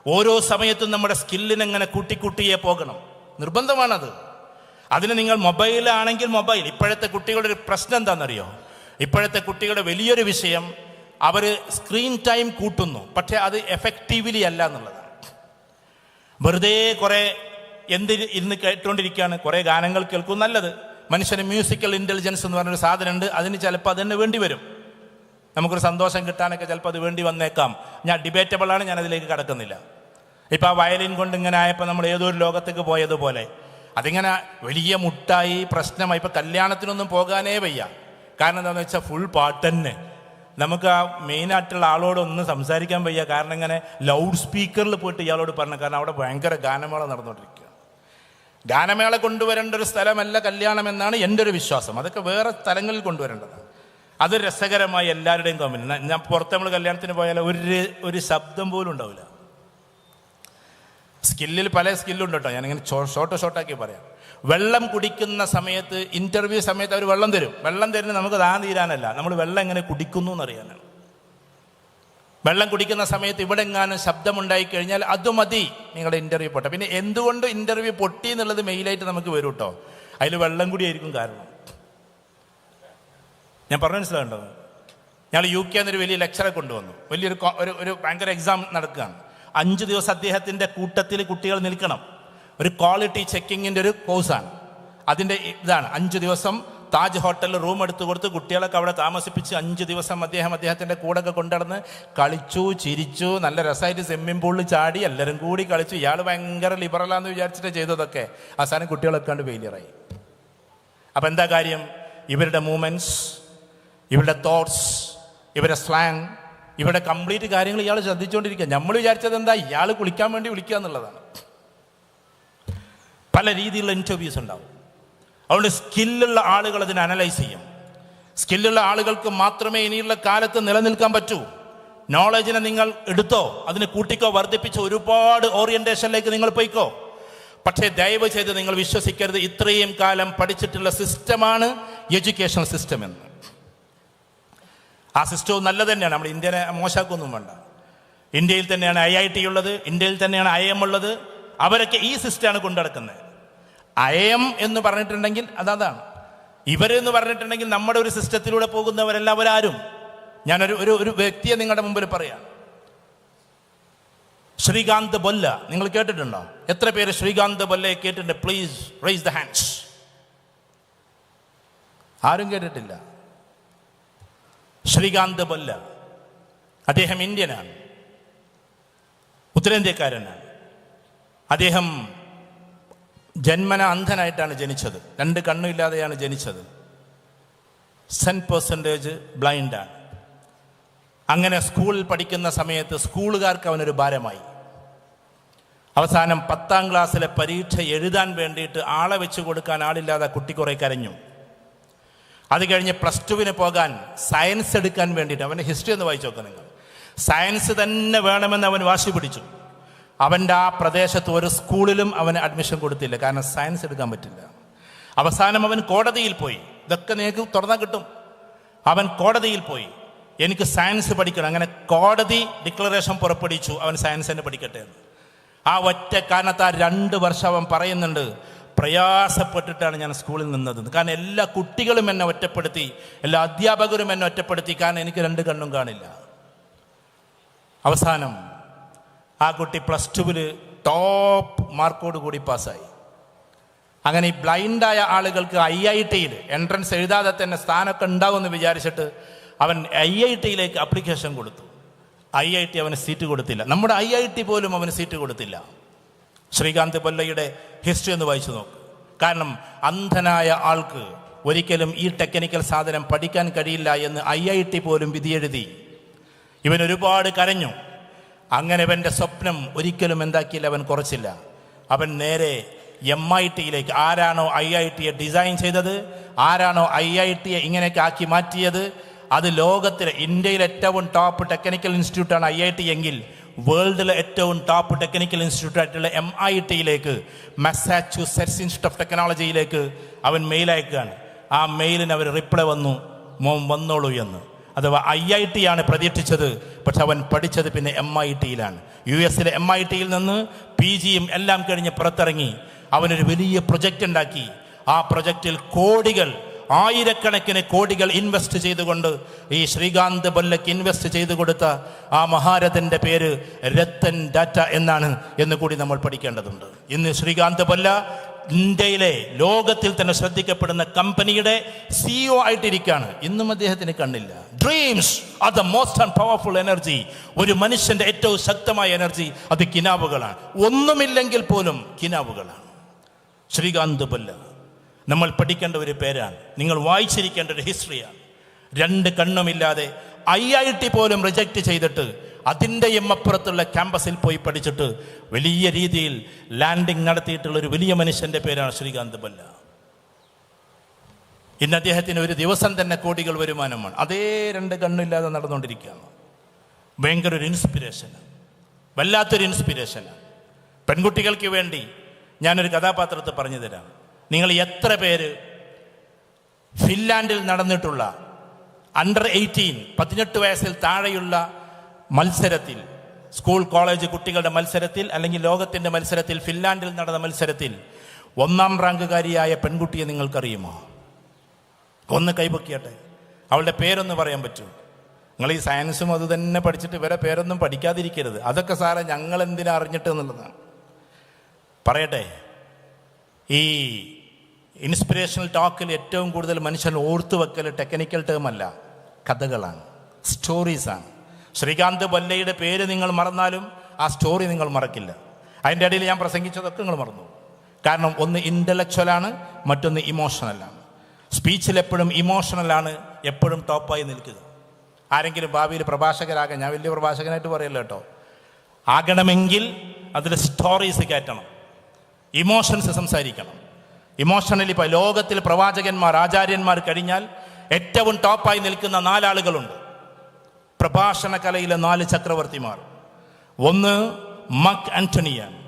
ഓരോ സമയത്തും നമ്മുടെ സ്കില്ലിനെങ്ങനെ കൂട്ടിക്കൂട്ടിയേ പോകണം, നിർബന്ധമാണത്. അതിന് നിങ്ങൾ മൊബൈലാണെങ്കിൽ മൊബൈൽ. ഇപ്പോഴത്തെ കുട്ടികളുടെ ഒരു പ്രശ്നം എന്താണെന്നറിയോ? ഇപ്പോഴത്തെ കുട്ടികളുടെ വലിയൊരു വിഷയം, അവർ സ്ക്രീൻ ടൈം കൂട്ടുന്നു, പക്ഷെ അത് എഫക്റ്റീവ്ലി അല്ല എന്നുള്ളതാണ്. വെറുതെ കുറേ ഇരുന്ന് കേട്ടുകൊണ്ടിരിക്കുകയാണ്, കുറേ ഗാനങ്ങൾ കേൾക്കും, നല്ലത്. മനുഷ്യന് മ്യൂസിക്കൽ ഇൻ്റലിജൻസ് എന്ന് പറഞ്ഞൊരു സാധനമുണ്ട്. അതിന് ചിലപ്പോൾ അതിന് വേണ്ടി വരും, നമുക്കൊരു സന്തോഷം കിട്ടാനൊക്കെ ചിലപ്പോൾ അത് വേണ്ടി വന്നേക്കാം. ഞാൻ ഡിബേറ്റബിളാണ്, ഞാൻ അതിലേക്ക് കടക്കുന്നില്ല. ഇപ്പം ആ വയലിൻ കൊണ്ട് ഇങ്ങനെ ആയപ്പോൾ നമ്മൾ ഏതൊരു ലോകത്തേക്ക് പോയതുപോലെ അതിങ്ങനെ വലിയ മുട്ടായി പ്രശ്നമായി. ഇപ്പം കല്യാണത്തിനൊന്നും പോകാനേ വയ്യ. കാരണം എന്താണെന്ന് വെച്ചാൽ ഫുൾ പാട്ട് തന്നെ. നമുക്ക് ആ മെയിനായിട്ടുള്ള ആളോടൊന്നും സംസാരിക്കാൻ വയ്യ. കാരണം ഇങ്ങനെ ലൗഡ് സ്പീക്കറിൽ പോയിട്ട് ഇയാളോട് പറഞ്ഞു, കാരണം അവിടെ ഭയങ്കര ഗാനമേള നടന്നുകൊണ്ടിരിക്കുക. ഗാനമേള കൊണ്ടുവരേണ്ട ഒരു സ്ഥലമല്ല കല്യാണം എന്നാണ് എൻ്റെ ഒരു വിശ്വാസം. അതൊക്കെ വേറെ സ്ഥലങ്ങളിൽ കൊണ്ടുവരേണ്ടതാണ്. അത് രസകരമായി എല്ലാവരുടെയും കോമൻ. ഞാൻ പുറത്ത് നമ്മൾ കല്യാണത്തിന് പോയാൽ ഒരു ശബ്ദം പോലും ഉണ്ടാവില്ല. സ്കില്ലിൽ പല സ്കില്ലുണ്ട് കേട്ടോ, ഞാനിങ്ങനെ ഷോർട്ടാക്കി പറയാം. വെള്ളം കുടിക്കുന്ന സമയത്ത്, ഇൻ്റർവ്യൂ സമയത്ത് അവർ വെള്ളം തരും. വെള്ളം തരുന്നത് നമുക്ക് ദാഹം തീരാനല്ല, നമ്മൾ വെള്ളം എങ്ങനെ കുടിക്കുന്നു എന്നറിയാനാണ്. വെള്ളം കുടിക്കുന്ന സമയത്ത് ഇവിടെ എങ്ങാനും ശബ്ദമുണ്ടായി കഴിഞ്ഞാൽ അത് മതി, നിങ്ങളുടെ ഇൻ്റർവ്യൂ പൊട്ടെ. പിന്നെ എന്തുകൊണ്ട് ഇൻ്റർവ്യൂ പൊട്ടി എന്നുള്ളത് മെയിലായിട്ട് നമുക്ക് വരും കേട്ടോ. അതിൽ വെള്ളം കൂടിയായിരിക്കും കാരണം. ഞാൻ പറഞ്ഞു മനസ്സിലാകണ്ടോ? ഞങ്ങൾ UK എന്നൊരു വലിയ ലെക്ചറെ കൊണ്ടുവന്നു. വലിയൊരു ഭയങ്കര എക്സാം നടക്കുകയാണ്. 5 ദിവസം അദ്ദേഹത്തിൻ്റെ കൂട്ടത്തിൽ കുട്ടികൾ നിൽക്കണം. ഒരു ക്വാളിറ്റി ചെക്കിങ്ങിൻ്റെ ഒരു കോഴ്സാണ്. അതിൻ്റെ ഇതാണ് 5 ദിവസം താജ് ഹോട്ടലിൽ റൂം എടുത്തു കൊടുത്ത് കുട്ടികളൊക്കെ അവിടെ താമസിപ്പിച്ച് 5 ദിവസം അദ്ദേഹത്തിൻ്റെ കൂടെയൊക്കെ കൊണ്ടുനടന്ന് കളിച്ചു, ചിരിച്ചു, നല്ല രസമായിട്ട് സ്വിമ്മിംഗ് പൂളിൽ ചാടി, എല്ലാവരും കൂടി കളിച്ചു. ഇയാൾ ഭയങ്കര ലിബറലാന്ന് വിചാരിച്ചിട്ട് ചെയ്തതൊക്കെ അവസാനം കുട്ടികളൊക്കെ കണ്ട് ഫെയിലിയറായി. അപ്പം എന്താ കാര്യം? ഇവരുടെ മൂവ്മെൻറ്റ്സ്, ഇവരുടെ തോട്ട്സ്, ഇവരുടെ സ്ലാങ്, ഇവരുടെ കംപ്ലീറ്റ് കാര്യങ്ങൾ ഇയാൾ ശ്രദ്ധിച്ചുകൊണ്ടിരിക്കുക. നമ്മൾ വിചാരിച്ചത് എന്താ, ഇയാൾ കുളിക്കാൻ വേണ്ടി വിളിക്കുക എന്നുള്ളതാണ്. പല രീതിയിലുള്ള ഇൻ്റർവ്യൂസ് ഉണ്ടാവും. അതുകൊണ്ട് സ്കില്ലുള്ള ആളുകൾ അതിനെ അനലൈസ് ചെയ്യും. സ്കില്ലുള്ള ആളുകൾക്ക് മാത്രമേ ഇനിയുള്ള കാലത്ത് നിലനിൽക്കാൻ പറ്റൂ. നോളജിനെ നിങ്ങൾ എടുത്തോ, അതിന് കൂട്ടിക്കോ, വർദ്ധിപ്പിച്ചോ, ഒരുപാട് ഓറിയൻറ്റേഷനിലേക്ക് നിങ്ങൾ പോയിക്കോ. പക്ഷേ ദയവ് ചെയ്ത് നിങ്ങൾ വിശ്വസിക്കരുത് ഇത്രയും കാലം പഠിച്ചിട്ടുള്ള സിസ്റ്റമാണ് എഡ്യൂക്കേഷൻ സിസ്റ്റം എന്ന്. ആ സിസ്റ്റവും നല്ലത് തന്നെയാണ്, നമ്മുടെ ഇന്ത്യനെ മോശമാക്കൊന്നും വേണ്ട. ഇന്ത്യയിൽ തന്നെയാണ് IIT ഉള്ളത്, ഇന്ത്യയിൽ തന്നെയാണ് IIM ഉള്ളത്. അവരൊക്കെ ഈ സിസ്റ്റമാണ് കൊണ്ടുനടക്കുന്നത്. IIM എന്ന് പറഞ്ഞിട്ടുണ്ടെങ്കിൽ അതാണ്. ഇവരെന്ന് പറഞ്ഞിട്ടുണ്ടെങ്കിൽ നമ്മുടെ ഒരു സിസ്റ്റത്തിലൂടെ പോകുന്നവരെല്ലാവരും. ഞാനൊരു വ്യക്തിയെ നിങ്ങളുടെ മുമ്പിൽ പറയാം. ശ്രീകാന്ത് ബൊല്ല നിങ്ങൾ കേട്ടിട്ടുണ്ടോ? എത്ര പേര് ശ്രീകാന്ത് ബൊല്ലയെ കേട്ടിട്ടുണ്ട്? Please raise the hands. ആരും കേട്ടിട്ടില്ല. ശ്രീകാന്ത് ബൊല്ല അദ്ദേഹം ഇന്ത്യനാണ്, ഉത്തരേന്ത്യക്കാരനാണ്. അദ്ദേഹം ജന്മന അന്ധനായിട്ടാണ് ജനിച്ചത്. 2 കണ്ണുമില്ലാതെയാണ് ജനിച്ചത്. 100% ബ്ലൈൻഡാണ്. അങ്ങനെ സ്കൂളിൽ പഠിക്കുന്ന സമയത്ത് സ്കൂളുകാർക്ക് അവനൊരു ഭാരമായി. അവസാനം 10ാം ക്ലാസ്സിലെ പരീക്ഷ എഴുതാൻ വേണ്ടിയിട്ട് ആളെ വെച്ച് കൊടുക്കാൻ ആളില്ലാതെ കുട്ടി കുറേ കരഞ്ഞു. അത് കഴിഞ്ഞ് +2 പോകാൻ സയൻസ് എടുക്കാൻ വേണ്ടിയിട്ട്, അവൻ്റെ ഹിസ്റ്ററി ഒന്ന് വായിച്ചു നോക്കാം നിങ്ങൾ. സയൻസ് തന്നെ വേണമെന്ന് അവൻ വാശി പിടിച്ചു. അവൻ്റെ ആ പ്രദേശത്ത് ഒരു സ്കൂളിലും അവന് അഡ്മിഷൻ കൊടുത്തില്ല, കാരണം സയൻസ് എടുക്കാൻ പറ്റില്ല. അവസാനം അവൻ കോടതിയിൽ പോയി. ഇതൊക്കെ നിങ്ങൾക്ക് തുറന്നാൽ കിട്ടും. അവൻ കോടതിയിൽ പോയി, എനിക്ക് സയൻസ് പഠിക്കണം. അങ്ങനെ കോടതി ഡിക്ലറേഷൻ പുറപ്പെടുവിച്ചു, അവൻ സയൻസ് തന്നെ പഠിക്കട്ടെ എന്ന്. ആ ഒറ്റ കാരണത്താൽ 2 വർഷം അവൻ പറയുന്നുണ്ട്, പ്രയാസപ്പെട്ടിട്ടാണ് ഞാൻ സ്കൂളിൽ നിന്നത്. കാരണം എല്ലാ കുട്ടികളും എന്നെ ഒറ്റപ്പെടുത്തി, എല്ലാ അധ്യാപകരും എന്നെ ഒറ്റപ്പെടുത്തി, കാരണം എനിക്ക് 2 കണ്ണും കാണില്ല. അവസാനം ആ കുട്ടി +2 ടോപ്പ് മാർക്കോട് കൂടി പാസ്സായി. അങ്ങനെ ഈ ബ്ലൈൻഡായ ആളുകൾക്ക് IIT-യിൽ എൻട്രൻസ് എഴുതാതെ തന്നെ സ്ഥാനമൊക്കെ ഉണ്ടാവുമെന്ന് വിചാരിച്ചിട്ട് അവൻ IIT-യിലേക്ക് അപ്ലിക്കേഷൻ കൊടുത്തു. IIT അവന് സീറ്റ് കൊടുത്തില്ല. നമ്മുടെ IIT പോലും അവന് സീറ്റ് കൊടുത്തില്ല. ശ്രീകാന്ത് ബൊല്ലയുടെ ഹിസ്റ്ററി ഒന്ന് വായിച്ചു നോക്ക്. കാരണം അന്ധനായ ആൾക്ക് ഒരിക്കലും ഈ ടെക്നിക്കൽ സാധനം പഠിക്കാൻ കഴിയില്ല എന്ന് IIT പോലും വിധിയെഴുതി. ഇവൻ ഒരുപാട് കരഞ്ഞു. അങ്ങനെ അവൻ്റെ സ്വപ്നം ഒരിക്കലും എന്താക്കിയില്ല, അവൻ കുറച്ചില്ല. അവൻ നേരെ MIT-യിലേക്ക്, ആരാണോ IIT-യെ ഡിസൈൻ ചെയ്തത്, ആരാണോ IIT-യെ ഇങ്ങനെയൊക്കെ ആക്കി മാറ്റിയത്, അത് ലോകത്തിലെ, ഇന്ത്യയിലെ ഏറ്റവും ടോപ്പ് ടെക്നിക്കൽ ഇൻസ്റ്റിറ്റ്യൂട്ടാണ് IIT എങ്കിൽ വേൾഡിലെ ഏറ്റവും ടോപ്പ് ടെക്നിക്കൽ ഇൻസ്റ്റിറ്റ്യൂട്ടായിട്ടുള്ള MIT-യിലേക്ക്, മസാച്യൂസെറ്റ്സ് ഇൻസ്റ്റിറ്റ്യൂട്ട് ഓഫ് ടെക്നോളജിയിലേക്ക് അവൻ മെയിൽ അയക്കുകയാണ്. ആ മെയിലിന് അവർ റിപ്ലൈ വന്നു, മോൻ വന്നോളൂ എന്ന്. അഥവാ IIT ആണ് പ്രതീക്ഷിച്ചത്. പക്ഷെ അവൻ പഠിച്ചത് പിന്നെ MIT-യിലാണ്. US MIT-യിൽ നിന്ന് PG-യും എല്ലാം കഴിഞ്ഞ് പുറത്തിറങ്ങി അവനൊരു വലിയ പ്രൊജക്റ്റ് ഉണ്ടാക്കി. ആ പ്രൊജക്റ്റിൽ കോടികൾ, ആയിരക്കണക്കിന് കോടികൾ ഇൻവെസ്റ്റ് ചെയ്തുകൊണ്ട് ഈ ശ്രീകാന്ത് ബൊല്ലയ്ക്ക് ഇൻവെസ്റ്റ് ചെയ്തു കൊടുത്ത ആ മഹാരഥൻ്റെ പേര് രത്തൻ ടാറ്റ എന്നാണ് എന്ന് കൂടി നമ്മൾ പഠിക്കേണ്ടതുണ്ട്. ഇന്ന് ശ്രീകാന്ത് ബൊല്ല ഇന്ത്യയിലെ, ലോകത്തിൽ തന്നെ ശ്രദ്ധിക്കപ്പെടുന്ന കമ്പനിയുടെ CEO ആയിട്ടിരിക്കുകയാണ്. ഇന്നും അദ്ദേഹത്തിന് കണ്ണില്ല. Dreams are the most and powerful energy. ഒരു മനുഷ്യന്റെ ഏറ്റവും ശക്തമായ എനർജി അത് കിനാവുകളാണ്. ഒന്നുമില്ലെങ്കിൽ പോലും കിനാവുകളാണ്. ശ്രീകാന്ത് ബൊല്ല നമ്മൾ പഠിക്കേണ്ട ഒരു പേരാണ്. നിങ്ങൾ വായിച്ചിരിക്കേണ്ട ഒരു ഹിസ്റ്ററിയാണ്. 2 കണ്ണുമില്ലാതെ IIT പോലും റിജക്റ്റ് ചെയ്തിട്ട് അതിൻ്റെയും അപ്പുറത്തുള്ള ക്യാമ്പസിൽ പോയി പഠിച്ചിട്ട് വലിയ രീതിയിൽ ലാൻഡിങ് നടത്തിയിട്ടുള്ള ഒരു വലിയ മനുഷ്യൻ്റെ പേരാണ് ശ്രീകാന്ത് ബൊല്ല. ഇന്ന് അദ്ദേഹത്തിന് ഒരു ദിവസം തന്നെ കോടികൾ വരുമാനമാണ്. അതേ 2 കണ്ണില്ലാതെ നടന്നുകൊണ്ടിരിക്കുകയാണ്. ഭയങ്കര ഒരു ഇൻസ്പിരേഷനാണ്, വല്ലാത്തൊരു ഇൻസ്പിരേഷനാണ്. പെൺകുട്ടികൾക്ക് വേണ്ടി ഞാനൊരു കഥാപാത്രത്തെ പറഞ്ഞു തരാം. നിങ്ങൾ എത്ര പേര് ഫിൻലാൻഡിൽ നടന്നിട്ടുള്ള അണ്ടർ 18, 18 വയസ്സിൽ താഴെയുള്ള മത്സരത്തിൽ, സ്കൂൾ കോളേജ് കുട്ടികളുടെ മത്സരത്തിൽ അല്ലെങ്കിൽ ലോകത്തിൻ്റെ മത്സരത്തിൽ, ഫിൻലാൻഡിൽ നടന്ന മത്സരത്തിൽ 1ാം റാങ്കുകാരിയായ പെൺകുട്ടിയെ നിങ്ങൾക്കറിയുമോ? ഒന്ന് കൈപൊക്കിയട്ടെ. അവളുടെ പേരൊന്ന് പറയാൻ പറ്റൂ? നിങ്ങൾ ഈ സയൻസും അത് തന്നെ പഠിച്ചിട്ട് ഇവരെ പേരൊന്നും പഠിക്കാതിരിക്കരുത്. അതൊക്കെ സാറേ ഞങ്ങൾ എന്തിനാ അറിഞ്ഞിട്ട് എന്നുള്ളതാണ്. പറയട്ടെ, ഈ ഇൻസ്പിറേഷണൽ ടോക്കിൽ ഏറ്റവും കൂടുതൽ മനുഷ്യൻ ഓർത്തു വെക്കൽ ടെക്നിക്കൽ ടേം അല്ല, കഥകളാണ്, സ്റ്റോറീസാണ്. ശ്രീകാന്ത് ബൊല്ലയുടെ പേര് നിങ്ങൾ മറന്നാലും ആ സ്റ്റോറി നിങ്ങൾ മറക്കില്ല. അതിൻ്റെ ഇടയിൽ ഞാൻ പ്രസംഗിച്ചതൊക്കെ നിങ്ങൾ മറന്നു. കാരണം ഒന്ന് ഇൻ്റലക്ച്വലാണ്, മറ്റൊന്ന് ഇമോഷണലാണ്. സ്പീച്ചിൽ എപ്പോഴും ഇമോഷണലാണ് എപ്പോഴും ടോപ്പായി നിൽക്കുക. ആരെങ്കിലും ഭാവിയിൽ പ്രഭാഷകരാകാൻ, ഞാൻ വലിയ പ്രഭാഷകനായിട്ട് പറയല്ല കേട്ടോ, ആകണമെങ്കിൽ അതിൽ സ്റ്റോറീസ് കയറ്റണം, ഇമോഷൻസ് സംസാരിക്കണം. ഇമോഷണലി ഇപ്പോൾ ലോകത്തിൽ പ്രവാചകന്മാർ, ആചാര്യന്മാർ കഴിഞ്ഞാൽ ഏറ്റവും ടോപ്പായി നിൽക്കുന്ന 4 ആളുകളുണ്ട്. പ്രഭാഷണ കലയിലെ 4 ചക്രവർത്തിമാർ. ഒന്ന് മക്ക് ആന്റണിയാണ്.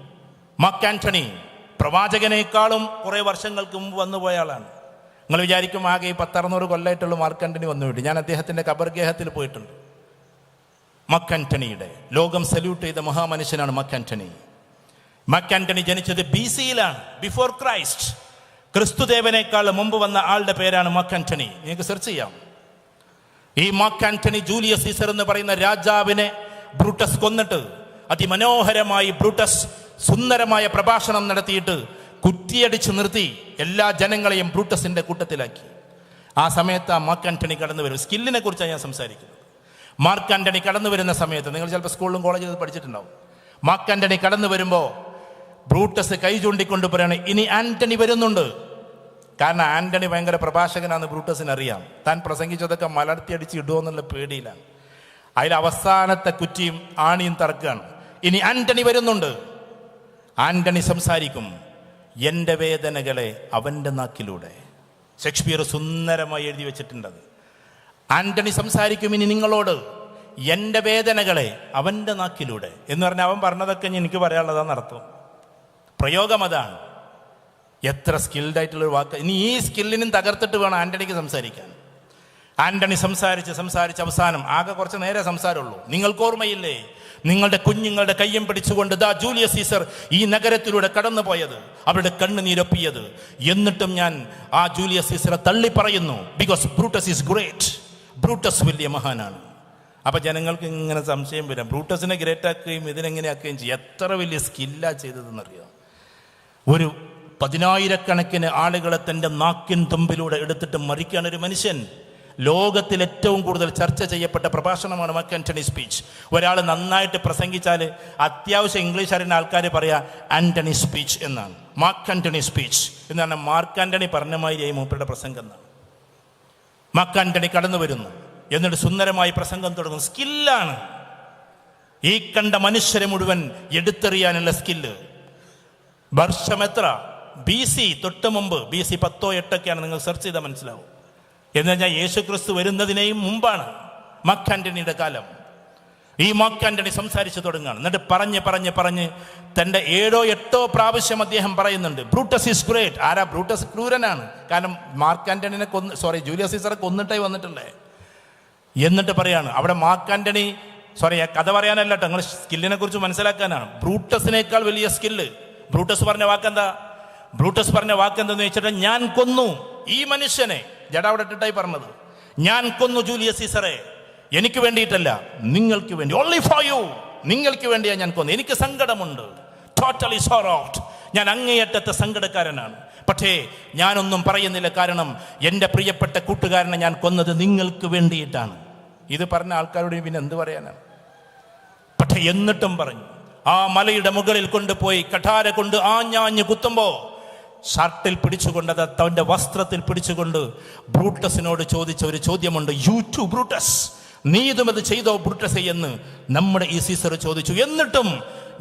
മക്ക് ആന്റണി പ്രവാചകനേക്കാളും കുറേ വർഷങ്ങൾക്ക് മുമ്പ് വന്നുപോയ ആളാണ്. നിങ്ങൾ വിചാരിക്കും ആകെ 10-600 കൊല്ലമായിട്ടുള്ള മാർക്ക് ആന്റണി വന്നുവിട്ട്. ഞാൻ അദ്ദേഹത്തിൻ്റെ ഖബർഗേഹത്തിൽ പോയിട്ടുണ്ട്. മക്ക് ആന്റണിയുടെ ലോകം സല്യൂട്ട് ചെയ്ത മഹാമനുഷ്യനാണ് മക്ക് ആന്റണി. മക്ക് ആന്റണി ജനിച്ചത് BC-യിലാണ്, ബിഫോർ ക്രൈസ്റ്റ്. ക്രിസ്തുദേവനേക്കാൾ മുമ്പ് വന്ന ആളുടെ പേരാണ് മക്ക് ആന്റണി. നിങ്ങൾക്ക് സെർച്ച് ചെയ്യാം. ഈ മക്ക് ആന്റണി ജൂലിയസ് സീസർ എന്ന് പറയുന്ന രാജാവിനെ ബ്രൂട്ടസ് കൊന്നിട്ട് അതിമനോഹരമായി ബ്രൂട്ടസ് സുന്ദരമായ പ്രഭാഷണം നടത്തിയിട്ട് കുറ്റിയടിച്ച് നിർത്തി എല്ലാ ജനങ്ങളെയും ബ്രൂട്ടസിന്റെ കൂട്ടത്തിലാക്കി. ആ സമയത്ത് മക്ക് ആന്റണി കടന്നു വരും. സ്കില്ലിനെ കുറിച്ചാണ് ഞാൻ സംസാരിക്കുന്നത്. മാർക്ക് ആന്റണി കടന്നു വരുന്ന സമയത്ത്, നിങ്ങൾ ചിലപ്പോൾ സ്കൂളിലും കോളേജിലും പഠിച്ചിട്ടുണ്ടാവും. മാർക്ക് ആന്റണി കടന്നു വരുമ്പോൾ ബ്രൂട്ടസ് കൈ ചൂണ്ടിക്കൊണ്ട് പറയാണ്, ഇനി ആന്റണി വരുന്നുണ്ട്. കാരണം ആന്റണി ഭയങ്കര പ്രഭാഷകനാണെന്ന് ബ്രൂട്ടസിന് അറിയാം. താൻ പ്രസംഗിച്ചതൊക്കെ മലർത്തിയടിച്ച് ഇടുമോ എന്നുള്ള പേടിയിലാണ്. അതിൽ അവസാനത്തെ കുറ്റിയും ആണിയും തറക്കുകയാണ്. ഇനി ആന്റണി വരുന്നുണ്ട്. ആന്റണി സംസാരിക്കും, എൻ്റെ വേദനകളെ അവൻ്റെ നാക്കിലൂടെ. ഷേക്സ്പിയർ സുന്ദരമായി എഴുതി വെച്ചിട്ടുണ്ടത്. ആന്റണി സംസാരിക്കും ഇനി നിങ്ങളോട്, എൻ്റെ വേദനകളെ അവൻ്റെ നാക്കിലൂടെ എന്ന് പറഞ്ഞാൽ അവൻ പറഞ്ഞതൊക്കെ എനിക്ക് പറയാനുള്ളതാണെന്ന് അർത്ഥം. പ്രയോഗം അതാണ്. എത്ര സ്കിൽഡായിട്ടുള്ളൊരു വാക്ക്. ഇനി ഈ സ്കില്ലിനും തകർത്തിട്ട് വേണം ആന്റണിക്ക് സംസാരിക്കാൻ. ആന്റണി സംസാരിച്ച് അവസാനം ആകെ കുറച്ച് നേരെ സംസാരമുള്ളൂ. നിങ്ങൾക്ക് ഓർമ്മയില്ലേ, നിങ്ങളുടെ കുഞ്ഞുങ്ങളുടെ കയ്യും പിടിച്ചുകൊണ്ട് ദാ ജൂലിയസ് സീസർ ഈ നഗരത്തിലൂടെ കടന്നു പോയത്, അവരുടെ കണ്ണുനീരൊപ്പിയത്. എന്നിട്ടും ഞാൻ ആ ജൂലിയസ് സീസറെ തള്ളി പറയുന്നു, because Brutus is great. Brutus വലിയ മഹാനാണ്. അപ്പം ജനങ്ങൾക്ക് ഇങ്ങനെ സംശയം വരാം, ബ്രൂട്ടസിനെ ഗ്രേറ്റ് ആക്കുകയും ഇതിനെങ്ങനെ ആക്കുകയും ചെയ്യും. എത്ര വലിയ സ്കില്ലാ ചെയ്തതെന്നറിയാം. ഒരു 10,000-കണക്കിന് ആളുകളെ തൻ്റെ നാക്കിൻ തുമ്പിലൂടെ എടുത്തിട്ട് മറിക്കുകയാണ് ഒരു മനുഷ്യൻ. ലോകത്തിൽ ഏറ്റവും കൂടുതൽ ചർച്ച ചെയ്യപ്പെട്ട പ്രഭാഷണമാണ് മക്ക് ആന്റണി സ്പീച്ച്. ഒരാൾ നന്നായിട്ട് പ്രസംഗിച്ചാൽ അത്യാവശ്യം ഇംഗ്ലീഷ് അറിയുന്ന ആൾക്കാർ പറയാ ആന്റണി സ്പീച്ച് എന്നാണ്. മാർക്ക് ആന്റണി സ്പീച്ച് എന്നാണ്. മാർക്ക് ആന്റണി പറഞ്ഞ മാതിരിയായി മൂപ്പരുടെ പ്രസംഗം എന്നാണ്. മക്ക് ആന്റണി കടന്നു വരുന്നു, എന്നിട്ട് സുന്ദരമായി പ്രസംഗം തുടങ്ങും. സ്കില്ലാണ്. ഈ കണ്ട മനുഷ്യരെ മുഴുവൻ എടുത്തെറിയാനുള്ള സ്കില്ല്. വർഷം എത്ര? BC തൊട്ട് മുമ്പ്, BC 10 or 8 നിങ്ങൾ സെർച്ച് ചെയ്താൽ മനസ്സിലാവും. എന്ന് പറഞ്ഞാൽ യേശു ക്രിസ്തു വരുന്നതിനെയും മുമ്പാണ് മക്ക് ആന്റണിയുടെ കാലം. ഈ മക്ക് ആന്റണി സംസാരിച്ച് തുടങ്ങുകയാണ്. എന്നിട്ട് പറഞ്ഞ് തൻ്റെ 7 or 8 പ്രാവശ്യം അദ്ദേഹം പറയുന്നുണ്ട്, ബ്രൂട്ടസ് ഈസ് ഗ്രേറ്റ്. ആരാ? ബ്രൂട്ടസ് ക്രൂരനാണ്. കാരണം മാർക്ക് ആന്റണിനെ ജൂലിയസ് സീസറെ കൊന്നിട്ടേ വന്നിട്ടുള്ളേ. എന്നിട്ട് പറയാണ് അവിടെ മാർക്ക് ആന്റണി, സോറി കഥ പറയാനല്ല കേട്ടോ, നിങ്ങൾ സ്കില്ലിനെ കുറിച്ച് മനസ്സിലാക്കാനാണ്. ബ്രൂട്ടസിനേക്കാൾ വലിയ സ്കില്ല്. ബ്രൂട്ടസ് പറഞ്ഞ വാക്കെന്താ? ബ്രൂട്ടസ് പറഞ്ഞ വാക്കെന്തെന്ന് വെച്ചിട്ട്, ഞാൻ കൊന്നു ഈ മനുഷ്യനെ. ജഡ അവിടെ ഇട്ടിട്ടായി പറഞ്ഞത്, ഞാൻ കൊന്നു ജൂലിയസ് സീസറെ, എനിക്ക് വേണ്ടിയിട്ടല്ല, നിങ്ങൾക്ക് വേണ്ടി, ഓൺലി ഫോർ യു, നിങ്ങൾക്ക് വേണ്ടിയാ ഞാൻ കൊന്നു. എനിക്ക് സങ്കടമുണ്ട്, ടോട്ടലി സോറോഡ്, ഞാൻ അങ്ങേയറ്റത്തെ സങ്കടക്കാരനാണ്. പക്ഷേ ഞാനൊന്നും പറയുന്നില്ല, കാരണം എൻ്റെ പ്രിയപ്പെട്ട കൂട്ടുകാരനെ ഞാൻ കൊന്നത് നിങ്ങൾക്ക് വേണ്ടിയിട്ടാണ്. ഇത് പറഞ്ഞ ആൾക്കാരോട് പിന്നെ എന്ത് പറയാനാണ്? പക്ഷെ എന്നിട്ടും പറഞ്ഞു, ആ മലയുടെ മുകളിൽ കൊണ്ടുപോയി കഠാര കൊണ്ട് ആഞ്ഞാഞ്ഞ് കുത്തുമ്പോ ഷർട്ടിൽ പിടിച്ചുകൊണ്ട്, അത് തൻ്റെ വസ്ത്രത്തിൽ പിടിച്ചുകൊണ്ട് ബ്രൂട്ടസിനോട് ചോദിച്ച ഒരു ചോദ്യമുണ്ട്. യു ടു ബ്രൂട്ടസ്, നീ ഇതും അത് ചെയ്തോ ബ്രൂട്ടസ് എന്ന് നമ്മുടെ ഈ സീസർ ചോദിച്ചു. എന്നിട്ടും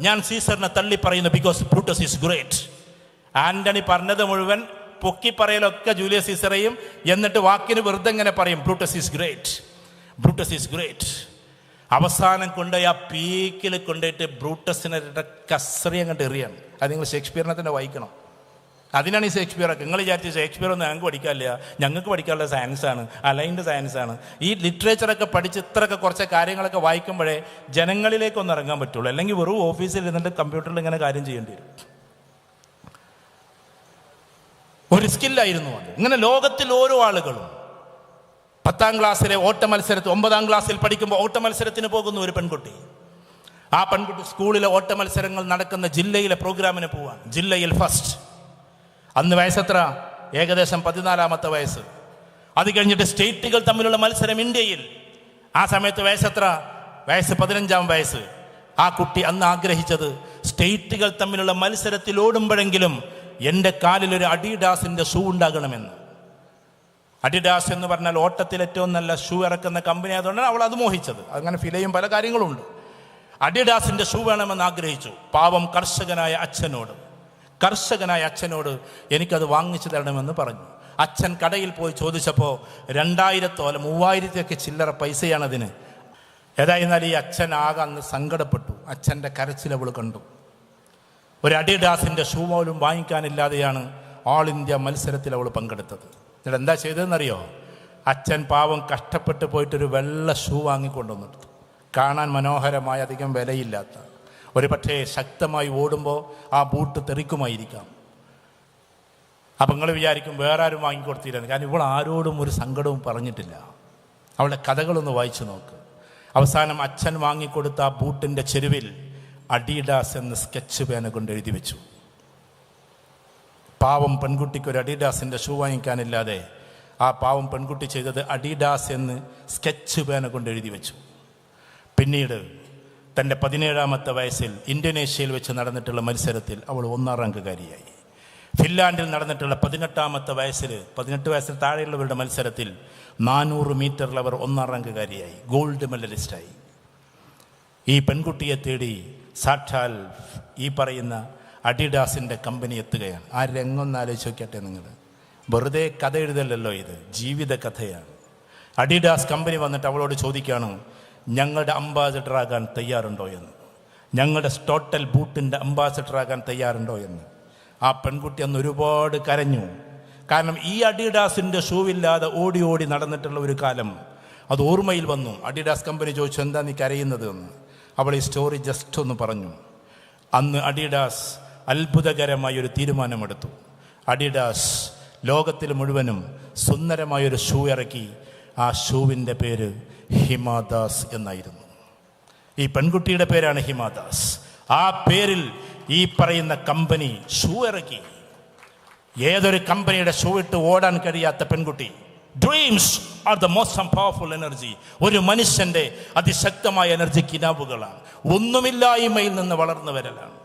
ഞാൻ സീസറിനെ തള്ളി പറയുന്നു, because Brutus is great. Antony പറഞ്ഞത് മുഴുവൻ പൊക്കി പറയലൊക്കെ ജൂലിയസ് സീസറേയും, എന്നിട്ട് വാക്കിന് വെറുതെ ഇങ്ങനെ പറയും, Brutus is great, Brutus is great. അവസാനം കൊണ്ടുപോയി ആ പീക്കിൽ കൊണ്ടുപോയിട്ട് ബ്രൂട്ടസിനെ കസറി അങ്ങോട്ട് എറിയാണ്. അത് നിങ്ങൾ ഷേക്സ്പിയറിനെ തന്നെ വായിക്കണം. അതിനാണ് ഈ ഷേക്സ്പിയറൊക്കെ. നിങ്ങൾ വിചാരിച്ച് ഷേക്സ്പിയർ ഒന്നും ഞങ്ങൾക്ക് പഠിക്കാനില്ല, ഞങ്ങൾക്ക് പഠിക്കാനുള്ള സയൻസാണ്, അലൈൻഡ് സയൻസാണ്. ഈ ലിറ്ററേച്ചറൊക്കെ പഠിച്ച് ഇത്രയൊക്കെ കുറച്ച് കാര്യങ്ങളൊക്കെ വായിക്കുമ്പോഴേ ജനങ്ങളിലേക്കൊന്നും ഇറങ്ങാൻ പറ്റുള്ളൂ. അല്ലെങ്കിൽ വെറും ഓഫീസിൽ ഇരുന്നിട്ട് കമ്പ്യൂട്ടറിൽ ഇങ്ങനെ കാര്യം ചെയ്യേണ്ടി വരും. ഒരു സ്കില്ലായിരുന്നു അത്. ഇങ്ങനെ ലോകത്തിൽ ഓരോ ആളുകളും 10ാം ക്ലാസ്സിലെ ഓട്ട മത്സരത്തിൽ, 9ാം ക്ലാസ്സിൽ പഠിക്കുമ്പോൾ ഓട്ട മത്സരത്തിന് പോകുന്ന ഒരു പെൺകുട്ടി. ആ പെൺകുട്ടി സ്കൂളിലെ ഓട്ട മത്സരങ്ങൾ നടക്കുന്ന ജില്ലയിലെ പ്രോഗ്രാമിന് പോവാൻ, ജില്ലയിൽ ഫസ്റ്റ്. അന്ന് വയസ്സെത്ര? ഏകദേശം 14ാമത്തെ വയസ്സ്. അത് കഴിഞ്ഞിട്ട് സ്റ്റേറ്റുകൾ തമ്മിലുള്ള മത്സരം ഇന്ത്യയിൽ. ആ സമയത്ത് വയസ്സെത്ര? വയസ്സ് 15ാം വയസ്സ്. ആ കുട്ടി അന്ന് ആഗ്രഹിച്ചത് സ്റ്റേറ്റുകൾ തമ്മിലുള്ള മത്സരത്തിൽ ഓടുമ്പോഴെങ്കിലും എൻ്റെ കാലിലൊരു അഡിഡാസിൻ്റെ ഷൂ ഉണ്ടാകണമെന്ന്. അഡിഡാസ് എന്ന് പറഞ്ഞാൽ ഓട്ടത്തിൽ ഏറ്റവും നല്ല ഷൂ ഇറക്കുന്ന കമ്പനി ആയതുകൊണ്ടാണ് അവൾ അത് മോഹിച്ചത്. അങ്ങനെ ഫിലയും പല കാര്യങ്ങളുണ്ട്. അഡിഡാസിൻ്റെ ഷൂ വേണമെന്ന് ആഗ്രഹിച്ചു. പാവം കർഷകനായ അച്ഛനോട് എനിക്കത് വാങ്ങിച്ചു തരണമെന്ന് പറഞ്ഞു. അച്ഛൻ കടയിൽ പോയി ചോദിച്ചപ്പോൾ 2000 അല്ല 3000 ചില്ലറ പൈസയാണതിന്. ഏതായിരുന്നാലും ഈ അച്ഛൻ ആകെ അന്ന് സങ്കടപ്പെട്ടു. അച്ഛൻ്റെ കരച്ചിൽ അവൾ കണ്ടു. ഒരു അഡിഡാസിൻ്റെ ഷൂ പോലും വാങ്ങിക്കാനില്ലാതെയാണ് ഓൾ ഇന്ത്യ മത്സരത്തിൽ അവൾ പങ്കെടുത്തത്. എന്നിട്ട് എന്താ ചെയ്തതെന്നറിയോ? അച്ഛൻ പാവം കഷ്ടപ്പെട്ട് പോയിട്ടൊരു വെള്ള ഷൂ വാങ്ങിക്കൊണ്ടുവന്നിട്ടു. കാണാൻ മനോഹരമായ, അധികം വിലയില്ലാത്ത. ഒരു പക്ഷേ ശക്തമായി ഓടുമ്പോൾ ആ ബൂട്ട് തെറിക്കുമായിരിക്കാം. അപ്പം നിങ്ങൾ വിചാരിക്കും വേറെ ആരും വാങ്ങിക്കൊടുത്തില്ലെന്ന്. കാരണം ഇവൾ ആരോടും ഒരു സങ്കടവും പറഞ്ഞിട്ടില്ല. അവളുടെ കഥകളൊന്ന് വായിച്ചു നോക്ക്. അവസാനം അച്ഛൻ വാങ്ങിക്കൊടുത്ത ആ ബൂട്ടിൻ്റെ ചെരുവിൽ അഡിഡാസ് എന്ന് സ്കെച്ച് പേന കൊണ്ട് എഴുതി വെച്ചു. പാവം പെൺകുട്ടിക്ക് ഒരു അഡിഡാസിൻ്റെ ഷൂ വാങ്ങിക്കാനില്ലാതെ ആ പാവം പെൺകുട്ടി ചെയ്തത് അഡിഡാസ് എന്ന് സ്കെച്ച് പേന കൊണ്ട് എഴുതി വെച്ചു. പിന്നീട് തൻ്റെ 17ാമത്തെ വയസ്സിൽ ഇന്തോനേഷ്യയിൽ വെച്ച് നടന്നിട്ടുള്ള മത്സരത്തിൽ അവൾ 1ാം റാങ്കുകാരിയായി. ഫിൻലാൻഡിൽ നടന്നിട്ടുള്ള 18ാമത്തെ വയസ്സിൽ 18 വയസ്സിൽ താഴെയുള്ളവരുടെ മത്സരത്തിൽ 400 മീറ്ററിൽ അവർ 1ാം റാങ്കുകാരിയായി, ഗോൾഡ് മെഡലിസ്റ്റായി. ഈ പെൺകുട്ടിയെ തേടി സാക്ഷാൽ ഈ പറയുന്ന അഡിഡാസിൻ്റെ കമ്പനി എത്തുകയാണ്. ആ രംഗം ആലോചിച്ച് നോക്കട്ടെ നിങ്ങൾ. വെറുതെ കഥ എഴുതല്ലല്ലോ, ഇത് ജീവിത കഥയാണ്. അഡിഡാസ് കമ്പനി വന്നിട്ട് അവളോട് ചോദിക്കുകയാണ്, ഞങ്ങളുടെ അംബാസഡറാകാൻ തയ്യാറുണ്ടോ എന്ന്, ഞങ്ങളുടെ ടോട്ടൽ ബൂട്ടിൻ്റെ അംബാസഡറാകാൻ തയ്യാറുണ്ടോ എന്ന്. ആ പെൺകുട്ടി അന്ന് ഒരുപാട് കരഞ്ഞു. കാരണം ഈ അഡിഡാസിൻ്റെ ഷൂവില്ലാതെ ഓടി ഓടി നടന്നിട്ടുള്ള ഒരു കാലം അത് ഓർമ്മയിൽ വന്നു. അഡിഡാസ് കമ്പനി ചോദിച്ചു, എന്താ നീ കരയുന്നത് എന്ന്. അവൾ ഈ സ്റ്റോറി ജസ്റ്റ് ഒന്ന് പറഞ്ഞു. അന്ന് അഡിഡാസ് അത്ഭുതകരമായൊരു തീരുമാനമെടുത്തു. അഡിഡാസ് ലോകത്തിൽ മുഴുവനും സുന്ദരമായൊരു ഷൂ ഇറക്കി. ആ ഷൂവിൻ്റെ പേര് ഹിമാദാസ് എന്നായിരുന്നു. ഈ പെൺകുട്ടിയുടെ പേരാണ് ഹിമാദാസ്. ആ പേരിൽ ഈ പറയുന്ന കമ്പനി ഷൂ ഇറക്കി. ഏതൊരു കമ്പനിയുടെ ഷൂ ഇട്ട് ഓടാൻ കഴിയാത്ത പെൺകുട്ടി. Dreams are the most powerful energy. ഒരു മനുഷ്യൻ്റെ അതിശക്തമായ എനർജി കിനാവുകളാണ്. ഒന്നുമില്ലായ്മയിൽ നിന്ന് വളർന്നു വരലാണ്.